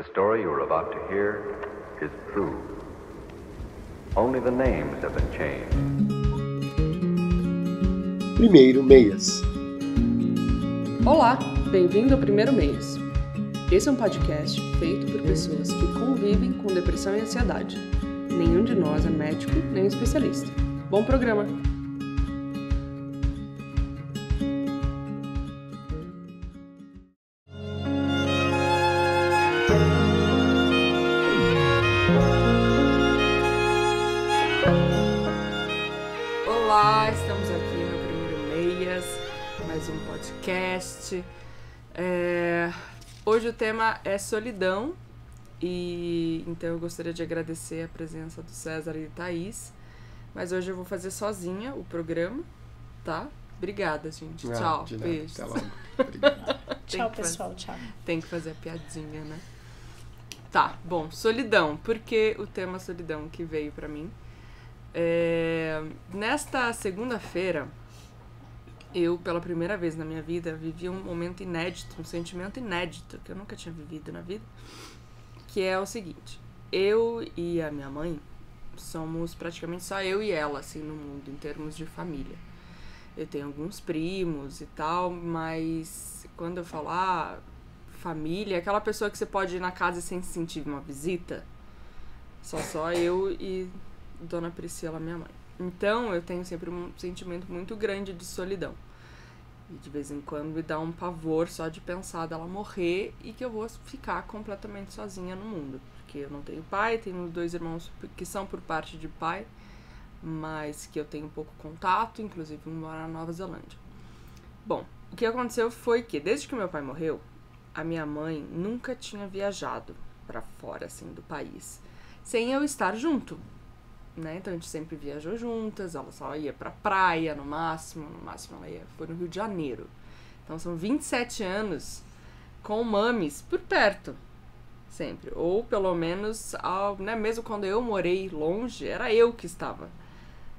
The story you are about to hear is true. Only the names have been changed. Primeiro Meias. Olá, bem-vindo ao Primeiro Meias. Esse é um podcast feito por pessoas que convivem com depressão e ansiedade. Nenhum de nós é médico nem especialista. Bom programa! Olá, estamos aqui no Primeiro Meias, mais um podcast. Hoje o tema é solidão, e então eu gostaria de agradecer a presença do César e Thaís, mas hoje eu vou fazer sozinha o programa, tá? Obrigada, gente. Tchau, beijo. Até logo. Obrigado. Tchau, pessoal, tchau. Tem que fazer a piadinha, né? Tá, bom, solidão. Por que o tema solidão que veio pra mim? Nesta segunda-feira, eu, pela primeira vez na minha vida, vivi um momento inédito, um sentimento inédito que eu nunca tinha vivido na vida, que é o seguinte: eu e a minha mãe somos praticamente só eu e ela, assim, no mundo, em termos de família. Eu tenho alguns primos e tal, mas quando eu falo família, aquela pessoa que você pode ir na casa sem sentir uma visita, só eu e Dona Priscila, minha mãe. Então, eu tenho sempre um sentimento muito grande de solidão. E de vez em quando me dá um pavor só de pensar dela morrer e que eu vou ficar completamente sozinha no mundo. Porque eu não tenho pai, tenho 2 irmãos que são por parte de pai, mas que eu tenho pouco contato, inclusive um mora na Nova Zelândia. Bom, o que aconteceu foi que, desde que meu pai morreu, a minha mãe nunca tinha viajado pra fora, assim, do país, sem eu estar junto. Né? Então a gente sempre viajou juntas, ela só ia pra praia no máximo ela foi no Rio de Janeiro. Então são 27 anos com mames por perto, sempre. Ou pelo menos, né, mesmo quando eu morei longe, era eu que estava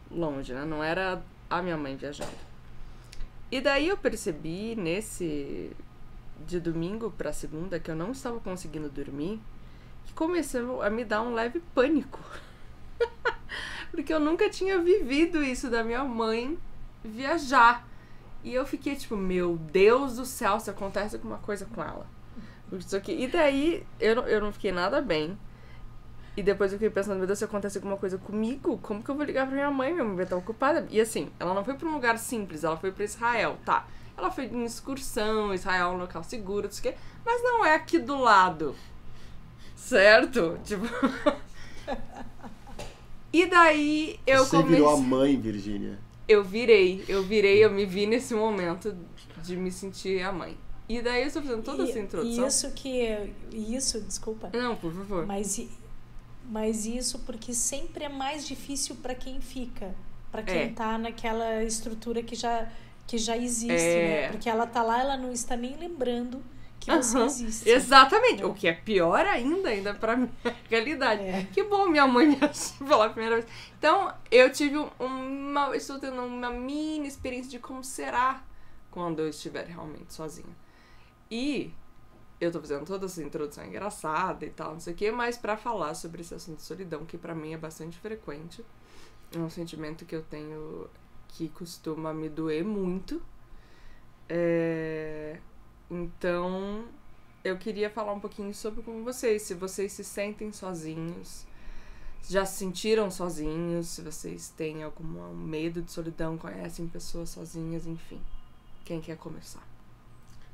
longe, né? Não era a minha mãe viajando. E daí eu percebi de domingo pra segunda que eu não estava conseguindo dormir, que começou a me dar um leve pânico. Porque eu nunca tinha vivido isso da minha mãe viajar. E eu fiquei tipo, meu Deus do céu, se acontece alguma coisa com ela. E daí eu não fiquei nada bem. E depois eu fiquei pensando, meu Deus, se acontece alguma coisa comigo, como que eu vou ligar pra minha mãe? Minha mãe vai estar ocupada. E assim, ela não foi pra um lugar simples, ela foi pra Israel, tá? Ela foi em excursão, Israel é um local seguro, não sei o quê, mas não é aqui do lado. Certo? Tipo... E daí eu Você virou a mãe, Virgínia. Eu me vi nesse momento de me sentir a mãe. E daí eu estou fazendo toda essa introdução. Desculpa. Não, por favor. Mas isso porque sempre é mais difícil para quem fica. Para quem tá naquela estrutura que já existe, né? Porque ela tá lá, ela não está nem lembrando que você existe. Exatamente. O que é pior ainda pra minha realidade. Que bom, minha mãe me achou pela primeira vez. Então, eu tive estou tendo uma mini experiência de como será quando eu estiver realmente sozinha. E eu tô fazendo toda essa introdução engraçada e tal, não sei o quê, mas pra falar sobre esse assunto de solidão, que pra mim é bastante frequente. É um sentimento que eu tenho que costuma me doer muito. Então, eu queria falar um pouquinho sobre com vocês, se vocês se sentem sozinhos, já se sentiram sozinhos, se vocês têm algum medo de solidão, conhecem pessoas sozinhas, enfim. Quem quer começar?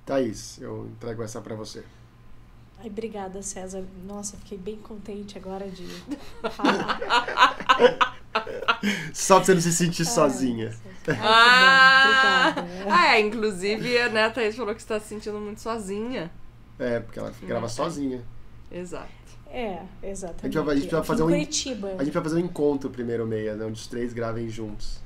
Thaís, eu entrego essa pra você. Ai, obrigada, César. Nossa, fiquei bem contente agora de falar. Só pra você não se sentir sozinha. Obrigada. Inclusive a Neta aí falou que está se sentindo muito sozinha. Porque ela grava sozinha. Exato. Exatamente. A gente vai fazer Curitiba. A gente vai fazer um encontro primeiro meia, né? Onde os 3 gravem juntos.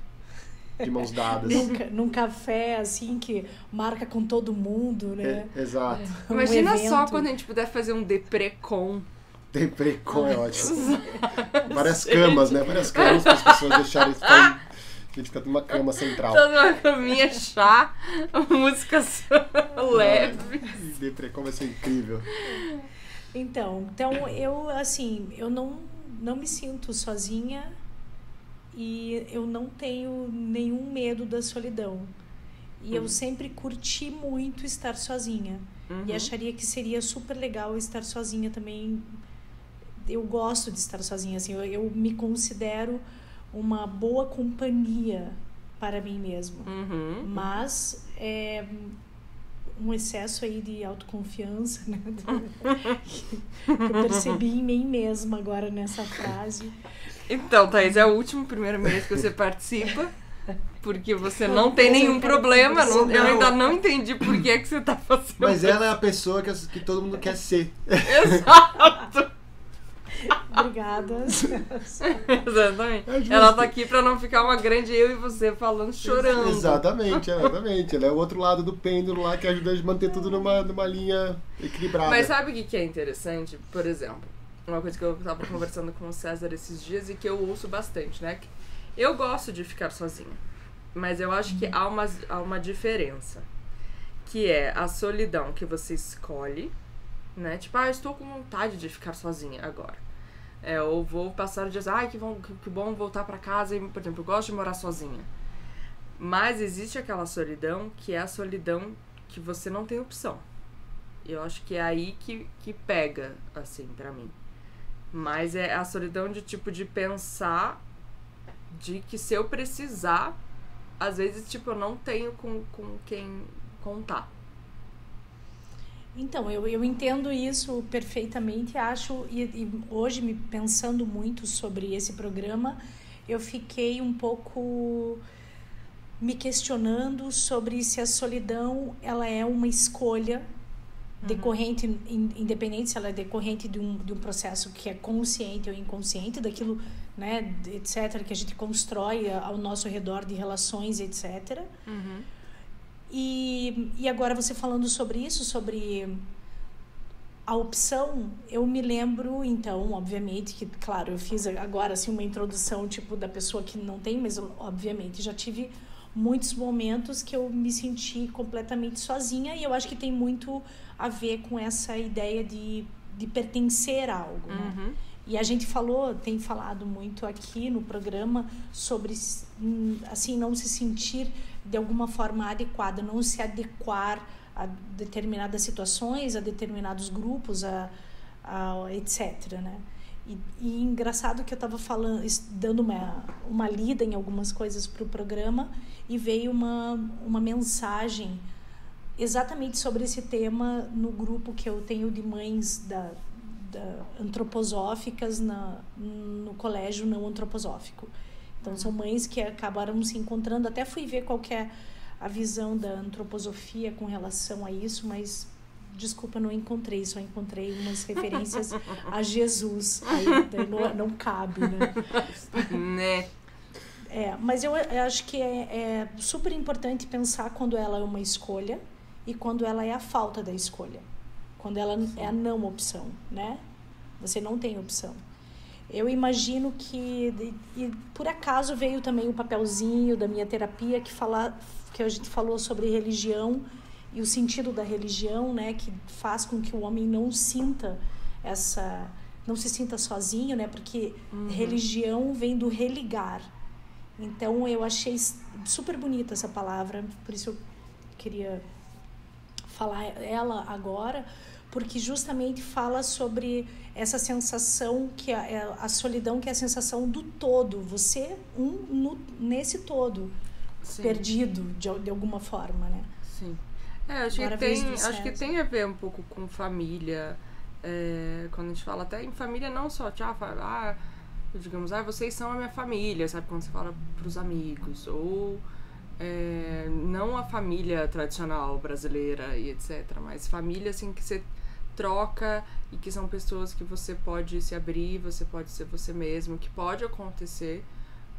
De mãos dadas. Num café, assim, que marca com todo mundo, né? Exato. Imagina só quando a gente puder fazer um Deprecon. Deprecon é ótimo. Várias camas, né? Várias camas para as pessoas deixarem ficar. A gente fica numa cama central. Toda uma caminha, chá, músicas leves. Deprecon vai ser incrível. Então eu, assim, eu não me sinto sozinha e eu não tenho nenhum medo da solidão. E eu sempre curti muito estar sozinha. E acharia que seria super legal estar sozinha também. Eu gosto de estar sozinha, assim, eu me considero uma boa companhia para mim mesma. Mas um excesso aí de autoconfiança, né? Que eu percebi em mim mesma agora nessa frase. Então, Thaís, é o último primeiro mês que você participa, porque você não tem nenhum problema. Eu ainda não entendi por que você tá fazendo. Mas ela é a pessoa que todo mundo quer ser. Exato! Obrigada. Exatamente. Ela tá aqui pra não ficar uma grande eu e você falando, chorando. Exatamente. Ela é o outro lado do pêndulo lá que ajuda a manter tudo numa linha equilibrada. Mas sabe o que é interessante? Por exemplo, uma coisa que eu tava conversando com o César esses dias e que eu ouço bastante, né? Eu gosto de ficar sozinha, mas eu acho que há uma diferença, que é a solidão que você escolhe, né? Tipo, eu estou com vontade de ficar sozinha agora. Ou vou passar o dia, que bom voltar pra casa. E, por exemplo, eu gosto de morar sozinha. Mas existe aquela solidão que é a solidão que você não tem opção. Eu acho que é aí que pega, assim, pra mim. Mas é a solidão de, tipo, de pensar de que se eu precisar, às vezes, tipo, eu não tenho com quem contar. Então, eu entendo isso perfeitamente, acho, e hoje, pensando muito sobre esse programa, eu fiquei um pouco me questionando sobre se a solidão, ela é uma escolha decorrente, independente se ela é decorrente de um processo que é consciente ou inconsciente, daquilo, né, etc., que a gente constrói ao nosso redor de relações, etc., E agora você falando sobre isso, sobre a opção, eu me lembro, então, obviamente, que, claro, eu fiz agora assim, uma introdução tipo da pessoa que não tem, mas obviamente já tive muitos momentos que eu me senti completamente sozinha e eu acho que tem muito a ver com essa ideia de pertencer a algo, né? E a gente tem falado muito aqui no programa sobre, assim, não se sentir de alguma forma adequada, não se adequar a determinadas situações, a determinados grupos, etc., né? E engraçado que eu estava dando uma lida em algumas coisas para o programa e veio uma mensagem exatamente sobre esse tema no grupo que eu tenho de mães antroposóficas no colégio não antroposófico. Então, são mães que acabaram se encontrando. Até fui ver qual que é a visão da antroposofia com relação a isso, mas, desculpa, não encontrei. Só encontrei umas referências a Jesus. Aí não cabe, né? Mas eu acho que é super importante pensar quando ela é uma escolha e quando ela é a falta da escolha. Quando ela é a não opção, né? Você não tem opção. Eu imagino que por acaso veio também o papelzinho da minha terapia que a gente falou sobre religião e o sentido da religião, né, que faz com que o homem não se sinta sozinho, né, porque religião vem do religar. Então eu achei super bonita essa palavra, por isso eu queria falar ela agora, porque justamente fala sobre essa sensação que a solidão, que é a sensação do todo, você nesse todo. Sim. Perdido de alguma forma, né? Sim. Acho que tem a ver um pouco com família. Quando a gente fala até em família, não só digamos, vocês são a minha família, sabe? Quando você fala pros amigos, ou não a família tradicional brasileira e etc, mas família assim que você troca e que são pessoas que você pode se abrir, você pode ser você mesmo, que pode acontecer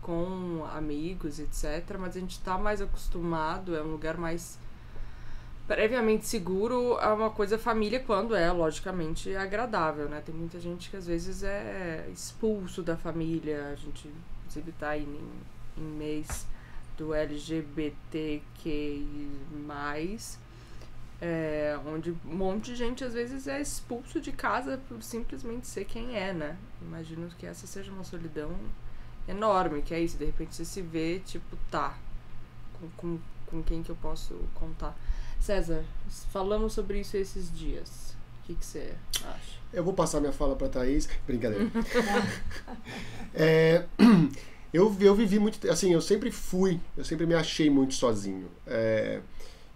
com amigos, etc, mas a gente tá mais acostumado, é um lugar mais previamente seguro a uma coisa família quando é, logicamente, agradável, né? Tem muita gente que às vezes é expulso da família, a gente inclusive tá aí em mês do LGBTQI+, onde um monte de gente às vezes é expulso de casa por simplesmente ser quem é, né? Imagino que essa seja uma solidão enorme, que é isso, de repente você se vê, tipo, tá, com quem que eu posso contar. César, falamos sobre isso esses dias. O que você acha? Eu vou passar minha fala pra Thaís. Brincadeira. Eu vivi muito... Assim, eu sempre me achei muito sozinho.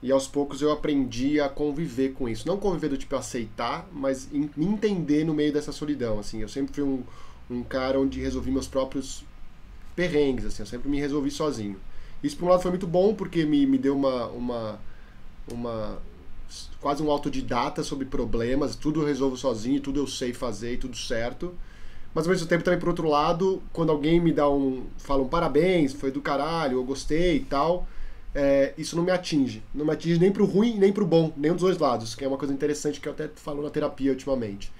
E aos poucos eu aprendi a conviver com isso. Não conviver do tipo aceitar, mas me entender no meio dessa solidão. Assim, eu sempre fui um cara onde resolvi meus próprios perrengues. Assim, eu sempre me resolvi sozinho. Isso, por um lado, foi muito bom, porque me deu quase um autodidata sobre problemas. Tudo eu resolvo sozinho, tudo eu sei fazer e tudo certo. Mas ao mesmo tempo também, por outro lado, quando alguém me fala um parabéns, foi do caralho, eu gostei e tal, isso não me atinge. Não me atinge nem pro ruim nem pro bom, nem dos dois lados, que é uma coisa interessante que eu até falo na terapia ultimamente.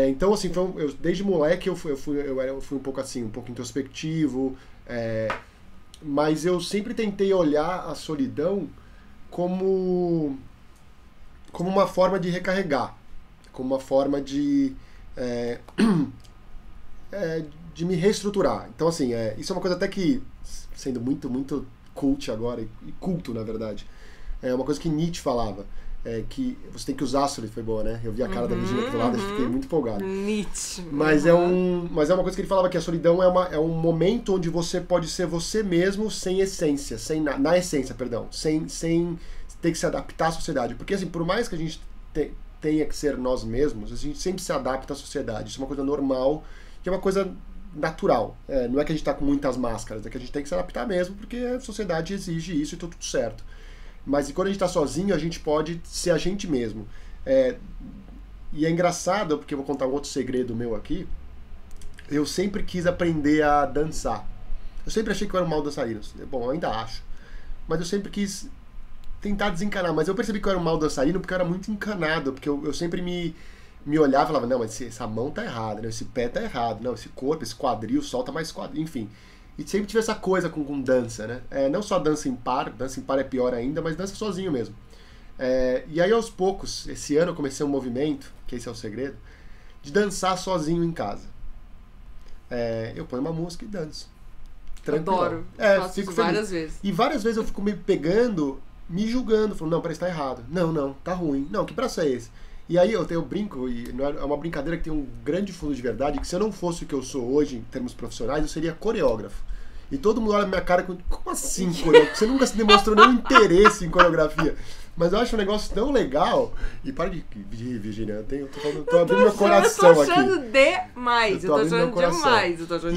Então, assim, desde moleque eu fui um pouco assim, um pouco introspectivo, mas eu sempre tentei olhar a solidão como uma forma de recarregar, como uma forma de me reestruturar. Então, assim, isso é uma coisa até que, sendo muito, muito cult agora, e culto, na verdade, é uma coisa que Nietzsche falava, que você tem que usar a solidão. Foi boa, né? Eu vi a cara da Virginia aqui do lado e fiquei muito empolgado. Nietzsche. Mas é uma coisa que ele falava, que a solidão é um momento onde você pode ser você mesmo sem essência, na essência, perdão, sem ter que se adaptar à sociedade. Porque, assim, por mais que a gente tenha que ser nós mesmos, a gente sempre se adapta à sociedade. Isso é uma coisa normal, que é uma coisa natural. Não é que a gente está com muitas máscaras, é que a gente tem que se adaptar mesmo, porque a sociedade exige isso e tá tudo certo. Mas quando a gente está sozinho, a gente pode ser a gente mesmo. E é engraçado, porque eu vou contar um outro segredo meu aqui. Eu sempre quis aprender a dançar. Eu sempre achei que eu era um mau dançarino. Bom, eu ainda acho. Mas eu sempre quis tentar desencanar. Mas eu percebi que eu era um mau dançarino porque eu era muito encanado. Porque eu sempre me olhava e falava, não, mas essa mão tá errada, né? Esse pé tá errado, não, esse corpo, esse quadril, solta mais quadril, enfim. E sempre tive essa coisa com dança, né? Não só dança em par é pior ainda, mas dança sozinho mesmo. E aí, aos poucos, esse ano eu comecei um movimento, que esse é o segredo, de dançar sozinho em casa. Eu ponho uma música e danço. Tranquilo. Adoro. Faço fico isso feliz. várias vezes. E várias vezes eu fico me pegando, me julgando, falando, não, peraí, tá errado. Não, tá ruim. Não, que braço é esse? E aí eu brinco, e é uma brincadeira que tem um grande fundo de verdade, que se eu não fosse o que eu sou hoje, em termos profissionais, eu seria coreógrafo. E todo mundo olha na minha cara com, como assim coreógrafo? Você nunca se demonstrou nenhum interesse em coreografia. Mas eu acho um negócio tão legal. E para de Virginia, eu tô abrindo meu coração aqui. Eu tô achando demais, eu tô achando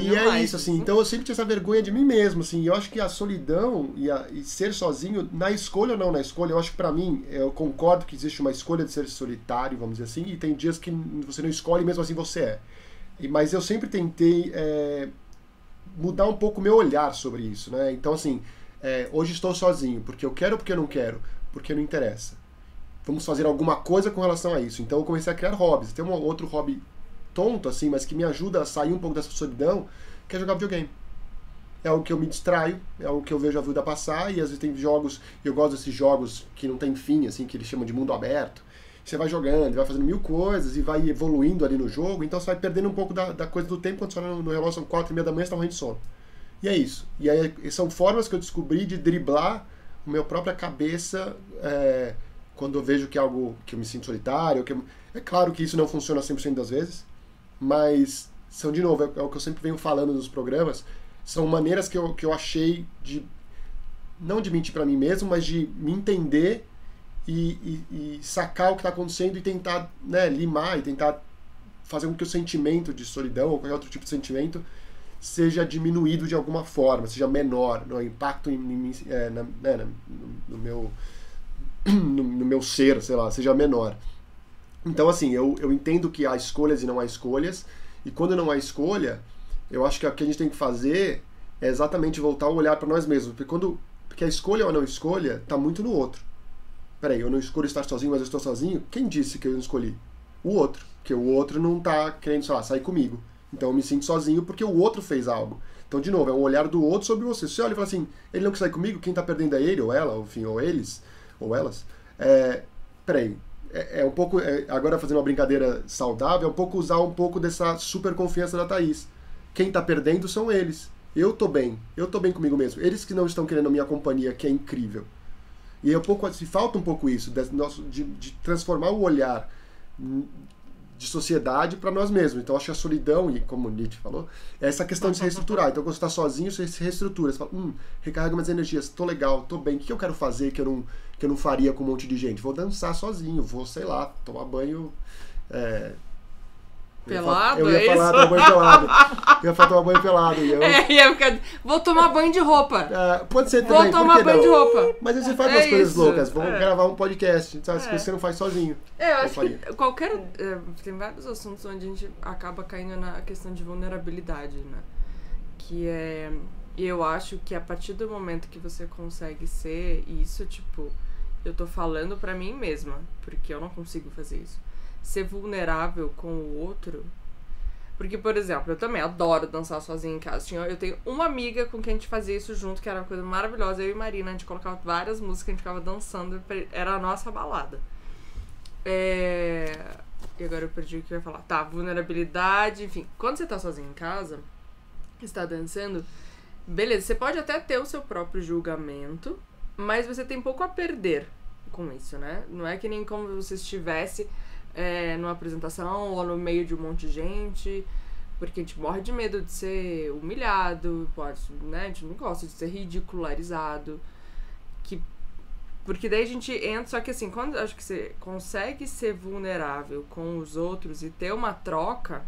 demais. E é isso, assim, então eu sempre tinha essa vergonha de mim mesmo, assim, e eu acho que a solidão e ser sozinho, na escolha ou não na escolha, eu acho que pra mim, eu concordo que existe uma escolha de ser solitário, vamos dizer assim, e tem dias que você não escolhe, mesmo assim você é. Mas eu sempre tentei mudar um pouco o meu olhar sobre isso, né? Então, assim, hoje estou sozinho, porque eu quero ou porque eu não quero? Porque não interessa. Vamos fazer alguma coisa com relação a isso. Então eu comecei a criar hobbies. Tem um outro hobby tonto, assim, mas que me ajuda a sair um pouco dessa solidão, que é jogar videogame. É algo que eu me distraio, é algo que eu vejo a vida passar, e às vezes tem jogos, eu gosto desses jogos que não tem fim, assim, que eles chamam de mundo aberto. Você vai jogando, vai fazendo mil coisas e vai evoluindo ali no jogo, então você vai perdendo um pouco da coisa do tempo. Quando você vai no relógio, são 4:30 da manhã, você tá morrendo de sono. E é isso. E aí são formas que eu descobri de driblar a minha própria cabeça quando eu vejo que é algo que eu me sinto solitário. É claro que isso não funciona 100% das vezes, mas são, de novo, é o que eu sempre venho falando nos programas, são maneiras que eu achei de, não de mentir para mim mesmo, mas de me entender e sacar o que está acontecendo e tentar, né, limar e tentar fazer com que o sentimento de solidão ou qualquer outro tipo de sentimento seja diminuído de alguma forma, seja menor, o impacto no meu ser, sei lá, seja menor. Então, assim, eu entendo que há escolhas e não há escolhas, e quando não há escolha, eu acho que o que a gente tem que fazer é exatamente voltar a olhar para nós mesmos, porque a escolha ou a não escolha está muito no outro. Peraí, eu não escolho estar sozinho, mas eu estou sozinho? Quem disse que eu não escolhi? O outro, porque o outro não está querendo, sei lá, sair comigo. Então eu me sinto sozinho porque o outro fez algo. Então, de novo, é um olhar do outro sobre você. Se você olha e fala assim, ele não quer sair comigo, quem está perdendo é ele ou ela, enfim, ou eles, ou elas. peraí, é um pouco, agora fazendo uma brincadeira saudável, é um pouco usar um pouco dessa super confiança da Thaís. Quem tá perdendo são eles. Eu tô bem comigo mesmo. Eles que não estão querendo a minha companhia, que é incrível. E falta um pouco isso, de transformar o olhar de sociedade para nós mesmos. Então, acho que a solidão, e como o Nietzsche falou, é essa questão de se reestruturar. Então, quando você está sozinho, você se reestrutura. Você fala, recarrega minhas energias, tô legal, tô bem. O que eu quero fazer que eu não faria com um monte de gente? Vou dançar sozinho, vou, sei lá, tomar banho... Pelado, eu ia falar tomar banho pelado. Eu ia falar tomar banho pelado. Vou tomar banho de roupa. Pode ser também. Vou tomar banho de roupa. Mas aí você faz umas coisas loucas. Vamos gravar um podcast. Sabe? Que você não faz sozinho. Eu acho que tem vários assuntos onde a gente acaba caindo na questão de vulnerabilidade, né? Que é... E eu acho que a partir do momento que você consegue ser isso, tipo... Eu tô falando pra mim mesma. Porque eu não consigo fazer isso. Ser vulnerável com o outro. Porque, por exemplo, eu também adoro dançar sozinha em casa. Eu tenho uma amiga com quem a gente fazia isso junto, que era uma coisa maravilhosa. Eu e Marina, a gente colocava várias músicas, a gente ficava dançando. Era a nossa balada. E agora eu perdi o que eu ia falar. Tá, vulnerabilidade, enfim. Quando você tá sozinho em casa, está dançando, beleza, você pode até ter o seu próprio julgamento, mas você tem pouco a perder com isso, né? Não é que nem como você estivesse... numa apresentação ou no meio de um monte de gente, porque a gente morre de medo de ser humilhado, né? A gente não gosta de ser ridicularizado, porque daí a gente entra, só que assim, quando acho que você consegue ser vulnerável com os outros e ter uma troca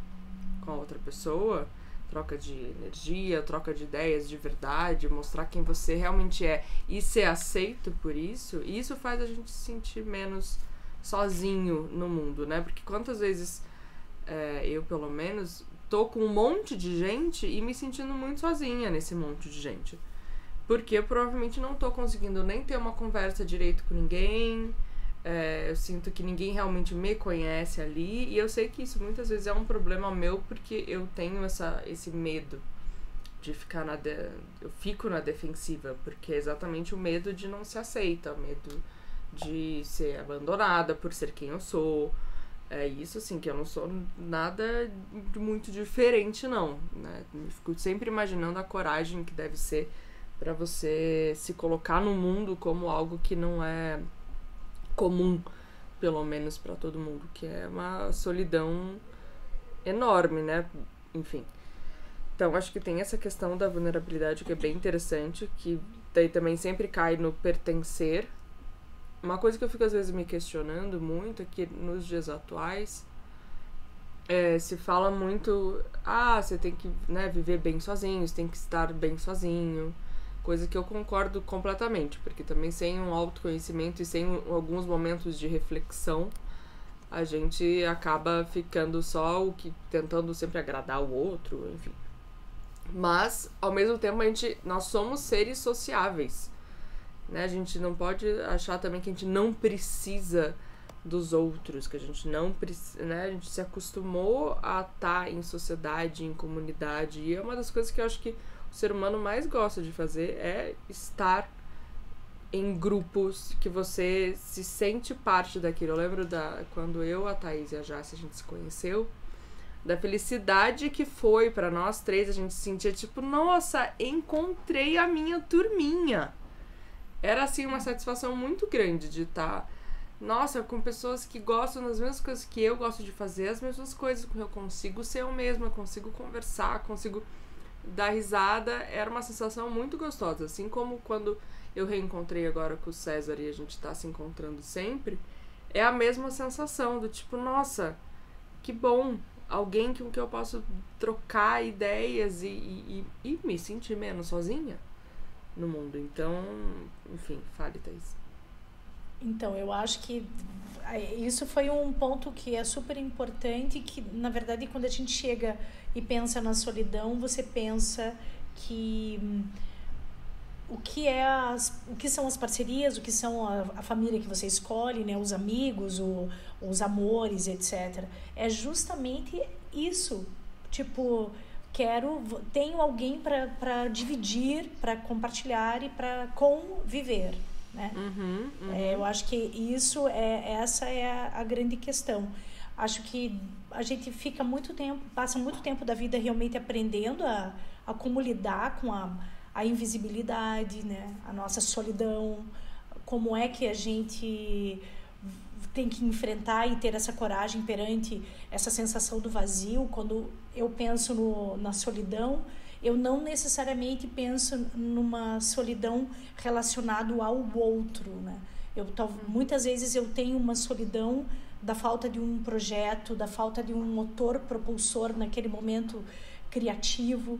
com a outra pessoa, troca de energia, troca de ideias de verdade, mostrar quem você realmente é e ser aceito por isso, isso faz a gente se sentir menos sozinho no mundo, né? Porque quantas vezes eu, pelo menos, tô com um monte de gente e me sentindo muito sozinha nesse monte de gente. Porque eu provavelmente não tô conseguindo nem ter uma conversa direito com ninguém, eu sinto que ninguém realmente me conhece ali, e eu sei que isso muitas vezes é um problema meu, porque eu tenho esse medo de ficar eu fico na defensiva, porque é exatamente o medo de não ser aceita, o medo de ser abandonada por ser quem eu sou. É isso, assim, que eu não sou nada muito diferente, não, né? Eu fico sempre imaginando a coragem que deve ser pra você se colocar no mundo como algo que não é comum, pelo menos pra todo mundo, que é uma solidão enorme, né? Enfim. Então, acho que tem essa questão da vulnerabilidade que é bem interessante, que daí também sempre cai no pertencer. Uma coisa que eu fico às vezes me questionando muito é que nos dias atuais se fala muito, você tem que, né, viver bem sozinho, você tem que estar bem sozinho, coisa que eu concordo completamente, porque também sem um autoconhecimento e sem alguns momentos de reflexão, a gente acaba ficando só tentando sempre agradar o outro, enfim. Mas, ao mesmo tempo, nós somos seres sociáveis. Né? A gente não pode achar também que a gente não precisa dos outros, que a gente não precisa, né? A gente se acostumou a estar em sociedade, em comunidade, e é uma das coisas que eu acho que o ser humano mais gosta de fazer é estar em grupos que você se sente parte daquilo. Eu lembro quando eu, a Thaís e a Jace, a gente se conheceu, da felicidade que foi pra nós três, a gente se sentia tipo, nossa, encontrei a minha turminha. Era, assim, uma satisfação muito grande de estar, nossa, com pessoas que gostam das mesmas coisas que eu gosto de fazer, as mesmas coisas, eu consigo ser eu mesma, consigo conversar, consigo dar risada. Era uma sensação muito gostosa, assim como quando eu reencontrei agora com o César e a gente tá se encontrando sempre, é a mesma sensação do tipo, nossa, que bom, alguém com quem eu posso trocar ideias e me sentir menos sozinha no mundo. Então, enfim, fale, Thaís. Então, eu acho que isso foi um ponto que é super importante, que, na verdade, quando a gente chega e pensa na solidão, você pensa que o que são as parcerias, o que são a família que você escolhe, né, os amigos, os amores, etc. É justamente isso. Tipo, tenho alguém para dividir, para compartilhar e para conviver. né? Eu acho que essa é a grande questão. Acho que a gente passa muito tempo da vida realmente aprendendo a como lidar com a invisibilidade, né? A nossa solidão, como é que a gente tem que enfrentar e ter essa coragem perante essa sensação do vazio. Quando eu penso na solidão, eu não necessariamente penso numa solidão relacionada ao outro, né? Muitas vezes eu tenho uma solidão da falta de um projeto, da falta de um motor propulsor naquele momento criativo.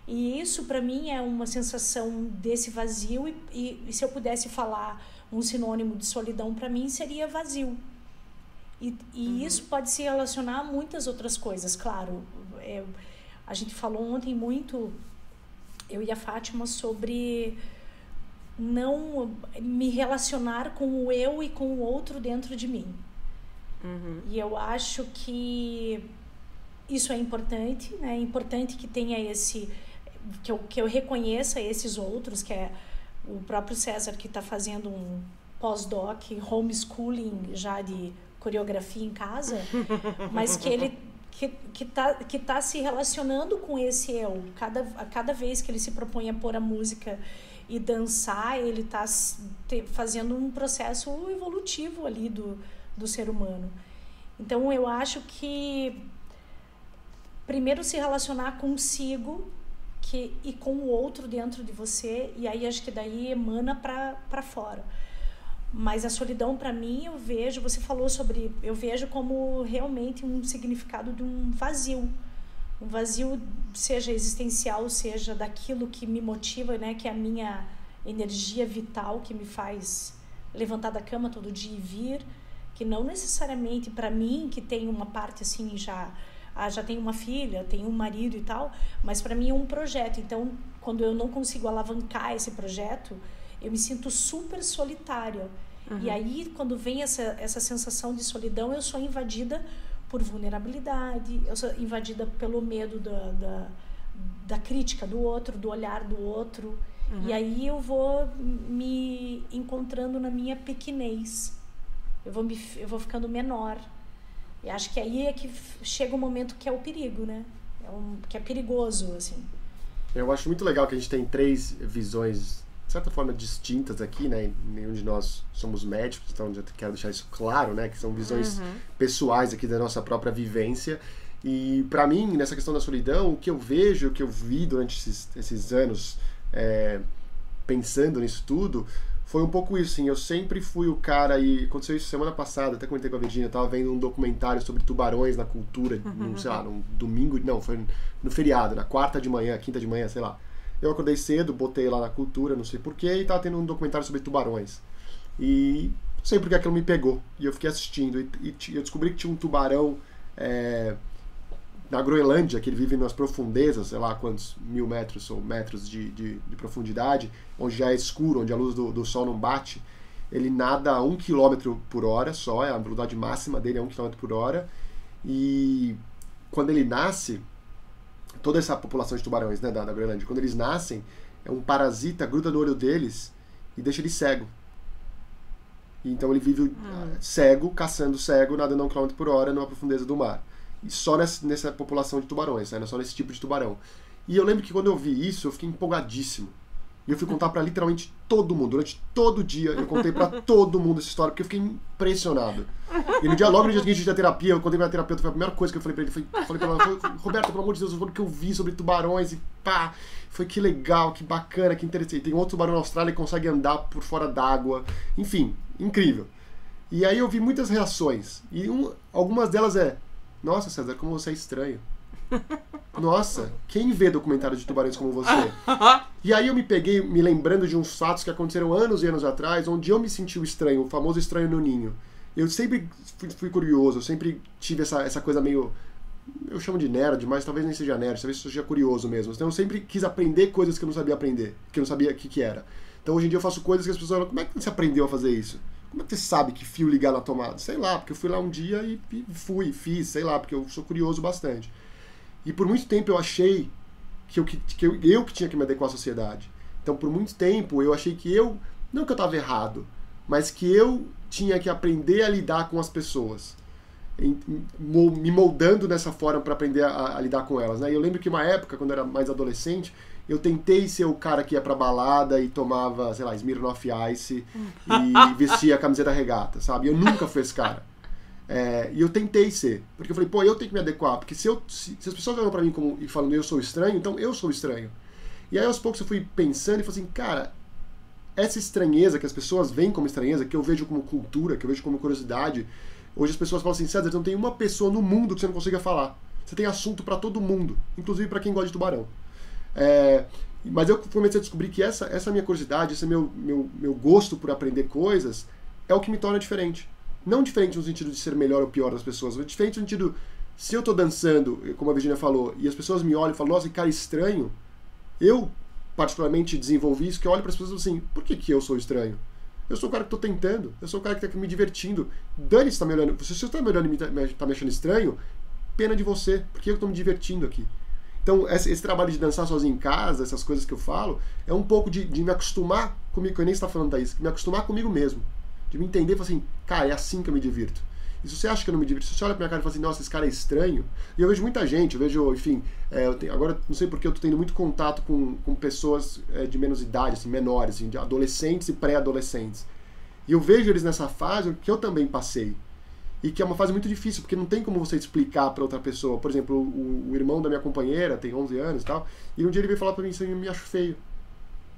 E isso, para mim, é uma sensação desse vazio. E se eu pudesse falar um sinônimo de solidão, para mim, seria vazio. E isso pode se relacionar a muitas outras coisas, claro. A gente falou ontem muito, eu e a Fátima, sobre não me relacionar com o eu e com o outro dentro de mim. E eu acho que isso é importante, né? É importante que tenha que eu reconheça esses outros, que é o próprio César, que está fazendo um pós-doc, homeschooling já de coreografia em casa, mas que ele que tá se relacionando com esse eu. Cada vez que ele se propõe a pôr a música e dançar, ele está fazendo um processo evolutivo ali do ser humano. Então, eu acho que primeiro se relacionar consigo e com o outro dentro de você, e aí acho que daí emana para fora. Mas a solidão, para mim, eu vejo como realmente um significado de um vazio, seja existencial, seja daquilo que me motiva, né, que é a minha energia vital, que me faz levantar da cama todo dia e vir, que não necessariamente para mim, que tem uma parte assim, já tenho uma filha, tenho um marido e tal, mas para mim é um projeto. Então, quando eu não consigo alavancar esse projeto, eu me sinto super solitária. E aí, quando vem essa sensação de solidão, eu sou invadida por vulnerabilidade, eu sou invadida pelo medo da crítica do outro, do olhar do outro. E aí eu vou me encontrando na minha pequenez. Eu vou ficando menor. E acho que aí é que chega o momento que é o perigo, né? Que é perigoso, assim. Eu acho muito legal que a gente tem 3 visões, de certa forma, distintas aqui, né? Nenhum de nós somos médicos, então já quero deixar isso claro, né? Que são visões pessoais aqui da nossa própria vivência. E para mim, nessa questão da solidão, o que eu vejo, o que eu vi durante esses anos pensando nisso tudo, foi um pouco isso, assim. Eu sempre fui o cara, e aconteceu isso semana passada, até comentei com a Virgínia, eu tava vendo um documentário sobre tubarões na cultura, num domingo, não, foi no feriado, na quarta de manhã, quinta de manhã, sei lá. Eu acordei cedo, botei lá na cultura, não sei porquê, e tava tendo um documentário sobre tubarões. E não sei porque aquilo me pegou, e eu fiquei assistindo, e eu descobri que tinha um tubarão na Groenlândia, que ele vive nas profundezas, sei lá quantos 1000 metros ou metros de profundidade, onde já é escuro, onde a luz do sol não bate. Ele nada a 1 km por hora só, a velocidade máxima dele é 1 km por hora. E quando ele nasce, toda essa população de tubarões, né, da Groenlândia, quando eles nascem, um parasita gruda no olho deles e deixa ele cego. Então ele vive cego, caçando cego, nadando a 1 km por hora numa profundeza do mar. E só nessa população de tubarões, né? Só nesse tipo de tubarão. E eu lembro que quando eu vi isso, eu fiquei empolgadíssimo. E eu fui contar pra literalmente todo mundo. Durante todo o dia, eu contei pra todo mundo essa história, porque eu fiquei impressionado. E logo no dia seguinte da terapia, eu contei pra terapeuta, foi a primeira coisa que eu falei pra ele. Falei pra ela, Roberto, pelo amor de Deus, eu falei que eu vi sobre tubarões, e pá, foi que legal, que bacana, que interessante. Tem outro tubarão na Austrália que consegue andar por fora d'água. Enfim, incrível. E aí eu vi muitas reações. E algumas delas nossa, César, como você é estranho. Nossa, quem vê documentários de tubarões como você? E aí eu me peguei me lembrando de uns fatos que aconteceram anos e anos atrás, onde eu me senti o estranho, o famoso estranho no ninho. Eu sempre fui curioso, eu sempre tive essa coisa meio... Eu chamo de nerd, mas talvez nem seja nerd, talvez seja curioso mesmo. Então eu sempre quis aprender coisas que eu não sabia aprender, que eu não sabia o que era. Então hoje em dia eu faço coisas que as pessoas falam, como é que você aprendeu a fazer isso? Como é que você sabe que fio ligar na tomada? Sei lá, porque eu fui lá um dia e fiz, sei lá, porque eu sou curioso bastante. E por muito tempo eu achei que eu que tinha que me adequar à sociedade. Então por muito tempo eu achei que eu Não que eu estava errado, mas que eu tinha que aprender a lidar com as pessoas, me moldando dessa forma para aprender a lidar com elas, né? Eu lembro que uma época, quando eu era mais adolescente, eu tentei ser o cara que ia pra balada e tomava, sei lá, Smirnoff Ice e vestia a camiseta regata, sabe? Eu nunca fui esse cara. E eu tentei ser, porque eu falei, pô, eu tenho que me adequar, porque se as pessoas olham pra mim e falando eu sou estranho, então eu sou estranho. E aí aos poucos eu fui pensando e falei assim, cara, essa estranheza que as pessoas veem como estranheza, que eu vejo como cultura, que eu vejo como curiosidade, hoje as pessoas falam assim, César, não tem uma pessoa no mundo que você não consiga falar. Você tem assunto pra todo mundo, inclusive pra quem gosta de tubarão. Mas eu comecei a descobrir que essa minha curiosidade, esse meu gosto por aprender coisas, é o que me torna diferente. Não diferente no sentido de ser melhor ou pior das pessoas, mas diferente no sentido, se eu tô dançando, como a Virginia falou, e as pessoas me olham e falam, nossa, que cara estranho, eu particularmente desenvolvi isso, que eu olho para as pessoas assim, por que eu sou estranho? Eu sou o cara que tô tentando, eu sou o cara que tá me divertindo. Dani está me olhando, se você está me olhando e tá me achando estranho, pena de você, porque eu tô me divertindo aqui. Então, esse trabalho de dançar sozinho em casa, essas coisas que eu falo, é um pouco de me acostumar comigo, que eu nem está falando, Thaís, me acostumar comigo mesmo. De me entender e falar assim, cara, é assim que eu me divirto. E se você acha que eu não me divirto, se você olha pra minha cara e fala assim, nossa, esse cara é estranho, e eu vejo muita gente, eu vejo, enfim, agora não sei porque eu tô tendo muito contato com pessoas de menos idade, assim, menores, assim, de adolescentes e pré-adolescentes. E eu vejo eles nessa fase que eu também passei. E que é uma fase muito difícil, porque não tem como você explicar pra outra pessoa. Por exemplo, o irmão da minha companheira tem 11 anos e tal, e um dia ele veio falar pra mim, eu me acho feio.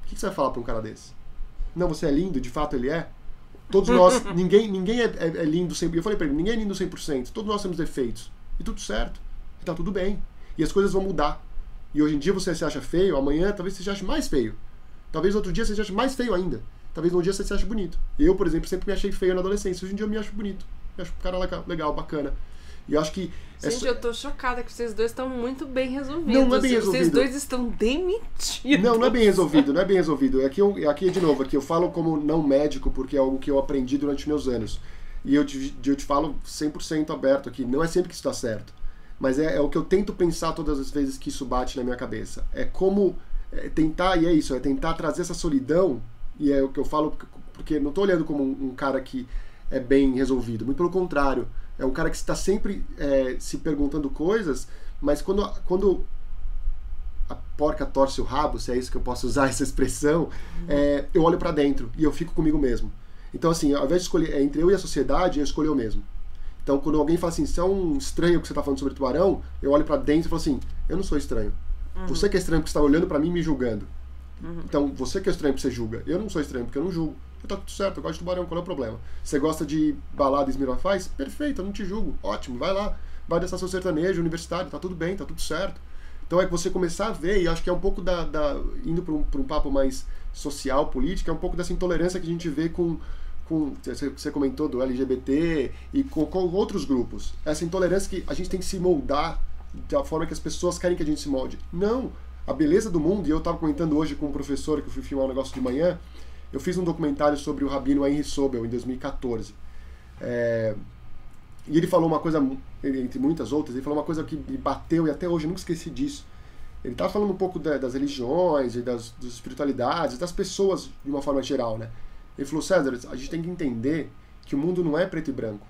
O que você vai falar pra um cara desse? Não, você é lindo, de fato ele é. Todos nós, ninguém é lindo 100%. Eu falei pra ele, ninguém é lindo 100%. Todos nós temos defeitos. E tudo certo. E tá tudo bem. E as coisas vão mudar. E hoje em dia você se acha feio, amanhã talvez você se ache mais feio. Talvez outro dia você se ache mais feio ainda. Talvez um dia você se ache bonito. Eu, por exemplo, sempre me achei feio na adolescência. Hoje em dia eu me acho bonito. Eu acho um cara legal, bacana. E eu acho que... Gente, eu tô chocada que vocês dois estão muito bem resolvidos. Não é bem resolvido. Vocês dois estão demitidos. Não é bem resolvido, não é bem resolvido. Aqui de novo, aqui eu falo como não médico, porque é algo que eu aprendi durante meus anos. E eu te falo 100% aberto aqui. Não é sempre que isso dá certo. Mas é o que eu tento pensar todas as vezes que isso bate na minha cabeça. É como tentar, e é isso, é tentar trazer essa solidão, e é o que eu falo, porque não tô olhando como um cara que é bem resolvido. Muito pelo contrário. É um cara que está sempre se perguntando coisas, mas quando a porca torce o rabo, se é isso que eu posso usar essa expressão, eu olho para dentro e eu fico comigo mesmo. Então, assim, ao invés de escolher entre eu e a sociedade, eu escolho eu mesmo. Então, quando alguém fala assim, você é um estranho que você está falando sobre tubarão, eu olho para dentro e falo assim, eu não sou estranho. Você que é estranho porque você está olhando para mim e me julgando. Então, você que é estranho porque você julga. Eu não sou estranho porque eu não julgo. Tá tudo certo, eu gosto de tubarão, qual é o problema? Você gosta de balada e Smirnoff Ice? Perfeito, eu não te julgo, ótimo, vai lá, vai dançar seu sertanejo, universitário, tá tudo bem, tá tudo certo. Então é que você começar a ver, e acho que é um pouco indo para um papo mais social, político, é um pouco dessa intolerância que a gente vê com você comentou do LGBT e com outros grupos. Essa intolerância que a gente tem que se moldar da forma que as pessoas querem que a gente se molde. Não, a beleza do mundo, e eu estava comentando hoje com um professor que eu fui filmar um negócio de manhã. Eu fiz um documentário sobre o rabino Henry Sobel em 2014. E ele falou uma coisa, entre muitas outras, ele falou uma coisa que me bateu e até hoje eu nunca esqueci disso. Ele estava falando um pouco das religiões e das espiritualidades, das pessoas de uma forma geral, né? Ele falou, César, a gente tem que entender que o mundo não é preto e branco.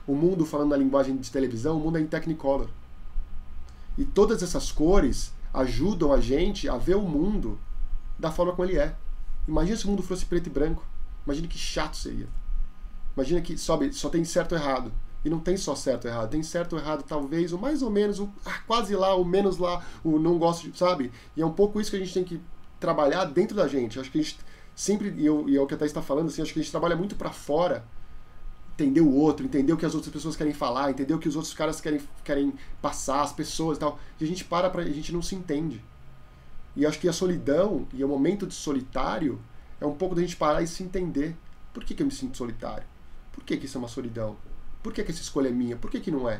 O mundo, falando na linguagem de televisão, o mundo é em Technicolor. E todas essas cores ajudam a gente a ver o mundo da forma como ele é. Imagina se o mundo fosse preto e branco. Imagina que chato seria. Imagina que só tem certo e errado. E não tem só certo e errado. Tem certo e errado, talvez, o mais ou menos, o quase lá, o menos lá, o não gosto de, sabe? E é um pouco isso que a gente tem que trabalhar dentro da gente. Acho que a gente sempre, e é o que a Thaís está falando, assim, acho que a gente trabalha muito para fora. Entender o outro, entender o que as outras pessoas querem falar, entender o que os outros caras querem passar, as pessoas e tal. E a gente a gente não se entende. E acho que a solidão e o momento de solitário é um pouco da gente parar e se entender. Por que eu me sinto solitário? Por que isso é uma solidão? Por que essa escolha é minha? Por que não é?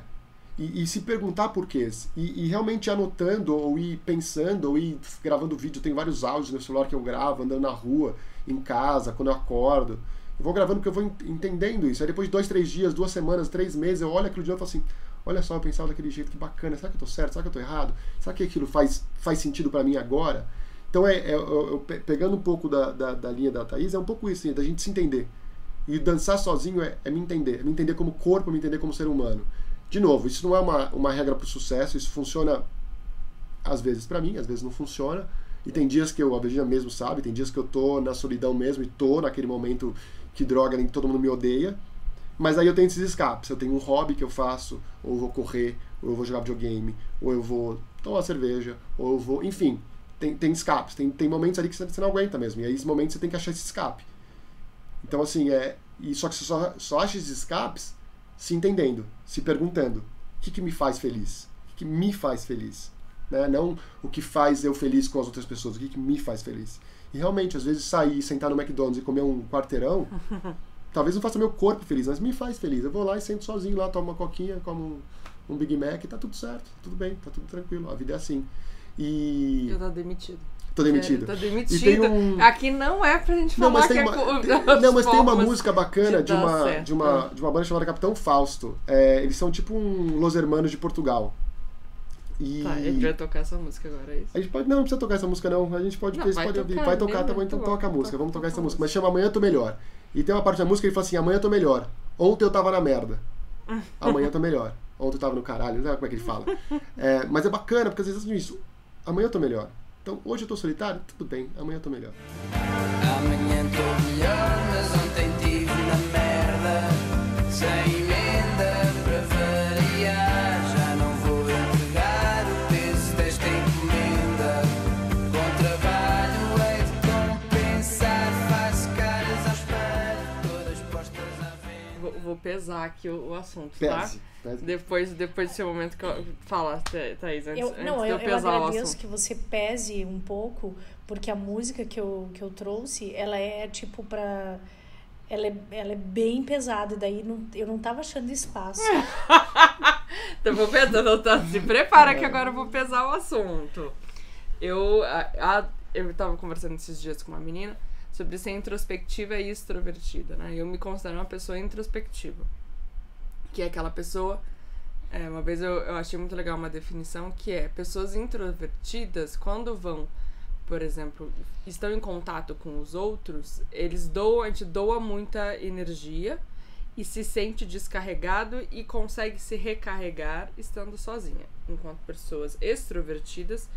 E se perguntar porquês. E realmente ir anotando, ou ir pensando, ou ir gravando vídeo. Tem vários áudios no celular que eu gravo, andando na rua, em casa, quando eu acordo. Eu vou gravando porque eu vou entendendo isso. Aí depois de 2, 3 dias, 2 semanas, 3 meses, eu olho aquilo de novo e falo assim, olha só, eu pensava daquele jeito, que bacana, será que eu tô certo? Será que eu tô errado? Será que aquilo faz sentido pra mim agora? Então, pegando um pouco da linha da Thaís, é um pouco isso, assim, da gente se entender. E dançar sozinho é me entender como corpo, me entender como ser humano. De novo, isso não é uma regra para o sucesso, isso funciona às vezes para mim, às vezes não funciona. E tem dias que a Virginia mesmo sabe, tem dias que eu tô na solidão mesmo e tô naquele momento que droga, nem todo mundo me odeia. Mas aí eu tenho esses escapes, eu tenho um hobby que eu faço, ou eu vou correr, ou eu vou jogar videogame, ou eu vou tomar cerveja, ou eu vou... Enfim, tem escapes, tem momentos ali que você não aguenta mesmo, e aí esses momentos você tem que achar esse escape. Então, assim, só que você só acha esses escapes se entendendo, se perguntando, o que me faz feliz? O que me faz feliz? Né? Não o que faz eu feliz com as outras pessoas, o que me faz feliz. E realmente, às vezes sair, sentar no McDonald's e comer um quarteirão, talvez não faça meu corpo feliz, mas me faz feliz. Eu vou lá e sento sozinho lá, tomo uma coquinha, como um Big Mac, e tá tudo certo, tá tudo bem, tá tudo tranquilo, a vida é assim. E... Eu tô demitido. Tô demitido. Tô demitido. Aqui não é pra gente falar mas tem uma música bacana de uma banda chamada Capitão Fausto. Eles são tipo um Los Hermanos de Portugal. Tá, a gente vai tocar essa música agora, é isso? A gente pode, não precisa tocar essa música não. A gente pode, ouvir. Vai tocar, tá bom, então toca a música. Vamos tocar essa música. Mas chama Amanhã Eu Tô Melhor. E tem uma parte da música que ele fala assim, amanhã eu tô melhor. Ontem eu tava na merda. Amanhã eu tô melhor. Ontem eu tava no caralho, não sabe como é que ele fala. Mas é bacana, porque às vezes é isso. Amanhã eu tô melhor. Então, hoje eu tô solitário? Tudo bem, amanhã eu tô melhor. Amanhã tô melhor, mas ontem tive na merda. Sem emenda para variar. Já não vou entregar o peso desta encomenda. Com trabalho hei de compensar. Faço caras ao espelho, todas postas à venda. Vou pesar aqui o assunto, Pese. tá? Depois desse momento que eu fala, Thaís, antes de eu pesar eu o agradeço assunto. que você pese um pouco, porque a música que eu trouxe, ela é tipo pra... Ela é bem pesada, e daí eu não tava achando espaço. Então vou pesar, se prepara que agora eu vou pesar o assunto. Eu tava conversando esses dias com uma menina sobre ser introspectiva e extrovertida, né? Eu me considero uma pessoa introspectiva. Que é aquela pessoa... uma vez eu achei muito legal uma definição que é pessoas introvertidas, quando vão, por exemplo, estão em contato com os outros, a gente doa muita energia e se sente descarregado e consegue se recarregar estando sozinha. Enquanto pessoas extrovertidas,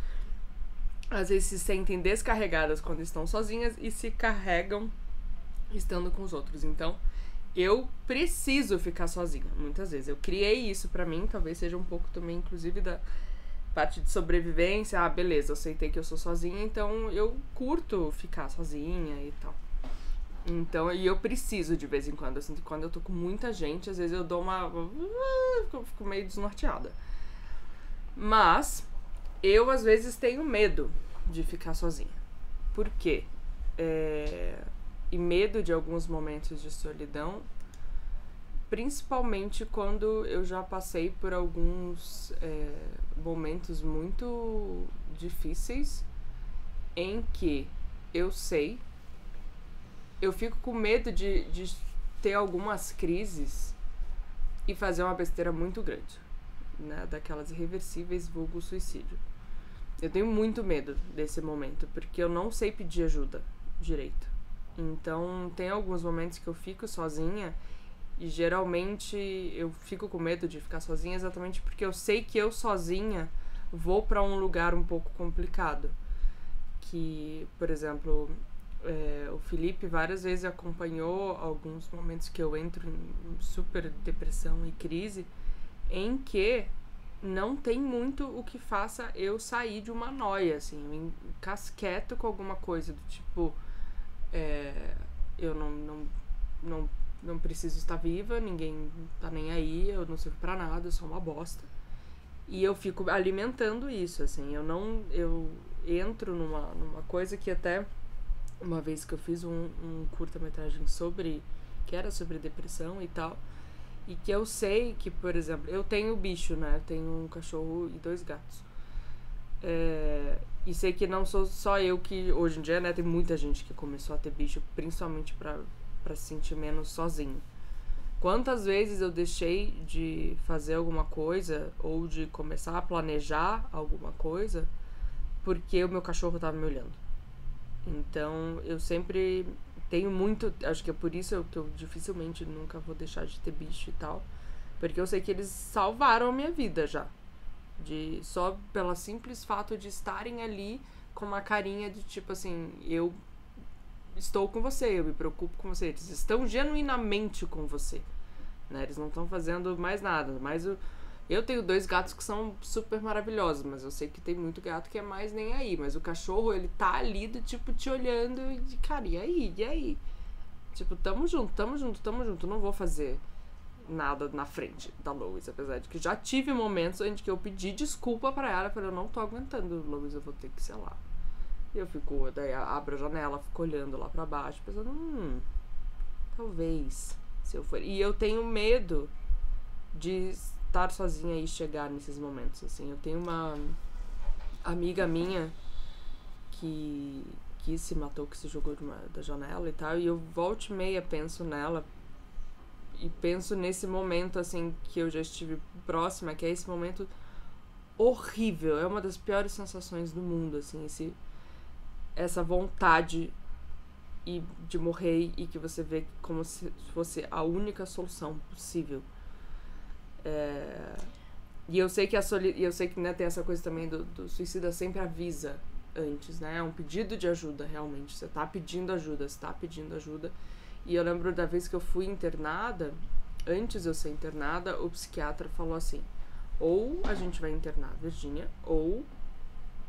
às vezes se sentem descarregadas quando estão sozinhas e se carregam estando com os outros. Então, eu preciso ficar sozinha, muitas vezes. Eu criei isso pra mim, talvez seja um pouco também, inclusive, da parte de sobrevivência. Beleza, eu aceitei que eu sou sozinha, então eu curto ficar sozinha e tal. Então, e eu preciso de vez em quando. Eu sinto que quando eu tô com muita gente, às vezes eu dou fico meio desnorteada. Mas, eu às vezes tenho medo de ficar sozinha. Por quê? E medo de alguns momentos de solidão, principalmente quando eu já passei por alguns momentos muito difíceis em que eu fico com medo de ter algumas crises e fazer uma besteira muito grande, né? Daquelas irreversíveis, vulgo suicídio. Eu tenho muito medo desse momento, porque eu não sei pedir ajuda direito. Então, tem alguns momentos que eu fico sozinha e geralmente eu fico com medo de ficar sozinha exatamente porque eu sei que eu sozinha vou pra um lugar um pouco complicado. Que, por exemplo, o Felipe várias vezes acompanhou alguns momentos que eu entro em super depressão e crise em que não tem muito o que faça eu sair de uma noia, assim, eu me encasqueto com alguma coisa do tipo... eu não preciso estar viva, ninguém tá nem aí, eu não sirvo pra nada, eu sou uma bosta. E eu fico alimentando isso, assim, eu entro numa coisa que até uma vez que eu fiz um curta-metragem que era sobre depressão e tal, e que eu sei que, por exemplo, eu tenho bicho, né, eu tenho um cachorro e 2 gatos. E sei que não sou só eu que, hoje em dia, né, tem muita gente que começou a ter bicho, principalmente pra se sentir menos sozinho. Quantas vezes eu deixei de fazer alguma coisa ou de começar a planejar alguma coisa porque o meu cachorro tava me olhando. Então, eu sempre tenho muito... Acho que é por isso que eu dificilmente nunca vou deixar de ter bicho e tal. Porque eu sei que eles salvaram a minha vida já. Só pelo simples fato de estarem ali com uma carinha de tipo assim, eu estou com você, eu me preocupo com você. Eles estão genuinamente com você, né? Eles não estão fazendo mais nada. Mas eu tenho 2 gatos que são super maravilhosos, mas eu sei que tem muito gato que é mais nem aí. Mas o cachorro, ele tá ali do tipo te olhando e de cara, e aí? E aí? Tipo, tamo junto, não vou fazer nada na frente da Lois, apesar de que já tive momentos em que eu pedi desculpa pra ela, falei, eu não tô aguentando, Lois, eu vou ter que, sei lá. E eu fico, daí abro a janela, fico olhando lá pra baixo, pensando, talvez, se eu for. E eu tenho medo de estar sozinha e chegar nesses momentos, assim. Eu tenho uma amiga minha que se matou, que se jogou da janela e tal, e eu volta e meia penso nela. E penso nesse momento, assim, que eu já estive próxima, que é esse momento horrível. É uma das piores sensações do mundo, assim, essa vontade de morrer e que você vê como se fosse a única solução possível. E eu sei que né, tem essa coisa também do suicida sempre avisa antes, né? É um pedido de ajuda, realmente. Você tá pedindo ajuda. E eu lembro da vez que eu fui internada, antes de eu ser internada, o psiquiatra falou assim, ou a gente vai internar a Virgínia, ou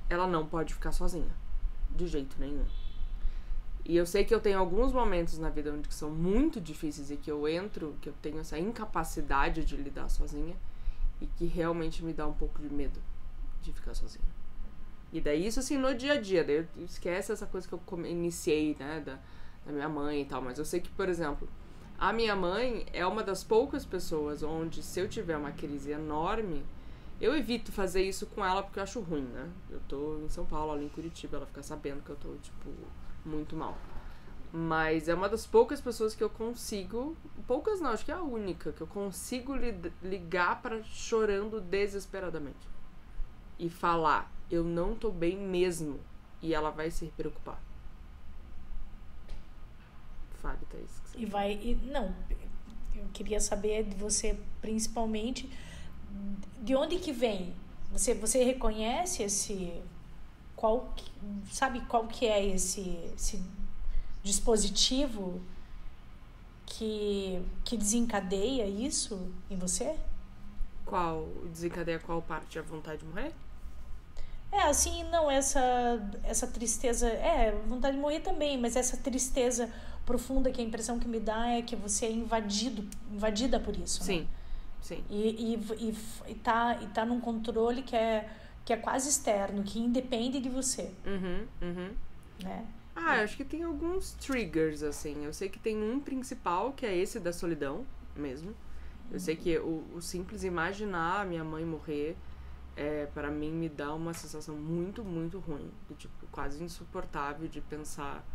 ela não pode ficar sozinha, de jeito nenhum. E eu sei que eu tenho alguns momentos na vida onde são muito difíceis e que eu tenho essa incapacidade de lidar sozinha e que realmente me dá um pouco de medo de ficar sozinha. E daí isso assim no dia a dia, daí esquece essa coisa que eu iniciei, né, da minha mãe e tal, mas eu sei que, por exemplo, a minha mãe é uma das poucas pessoas onde, se eu tiver uma crise enorme, eu evito fazer isso com ela porque eu acho ruim, né? Eu tô em São Paulo, ali em Curitiba, ela fica sabendo que eu tô, tipo, muito mal. Mas é uma das poucas pessoas que eu consigo, poucas não, acho que é a única, que eu consigo ligar pra chorando desesperadamente. E falar, eu não tô bem mesmo, e ela vai se preocupar. Fábio, tá isso que você não, eu queria saber de você principalmente de onde que vem. Você reconhece sabe qual que é esse dispositivo que desencadeia isso em você? Desencadeia qual parte? A vontade de morrer? Assim, não, essa tristeza, vontade de morrer também, mas essa tristeza profunda, que a impressão que me dá é que você é invadida por isso, sim, né? Sim. E tá num controle que é quase externo, que independe de você. Né? Eu acho que tem alguns triggers, assim. Eu sei que tem um principal, que é esse da solidão mesmo. Eu sei que o simples imaginar a minha mãe morrer, para mim, me dá uma sensação muito, muito ruim. De, tipo, quase insuportável de pensar...